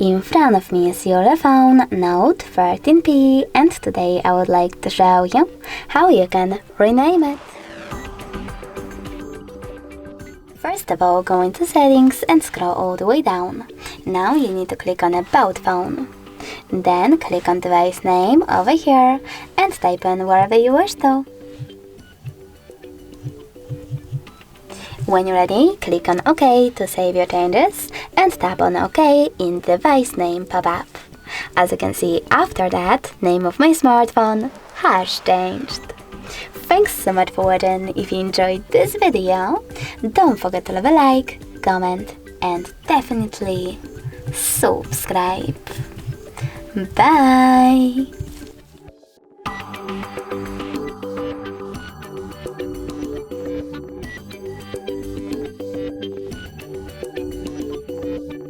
In front of me is ULEFONE Note 13P, and today I would like to show you how you can rename it. First of all, go into Settings and scroll all the way down. Now you need to click on About Phone. Then click on device name over here and type in wherever you wish to. When you're ready, click on OK to save your changes and tap on OK in device name pop-up. As you can see, after that, name of my smartphone has changed. Thanks so much for watching. If you enjoyed this video, don't forget to leave a like, comment and definitely subscribe. Bye!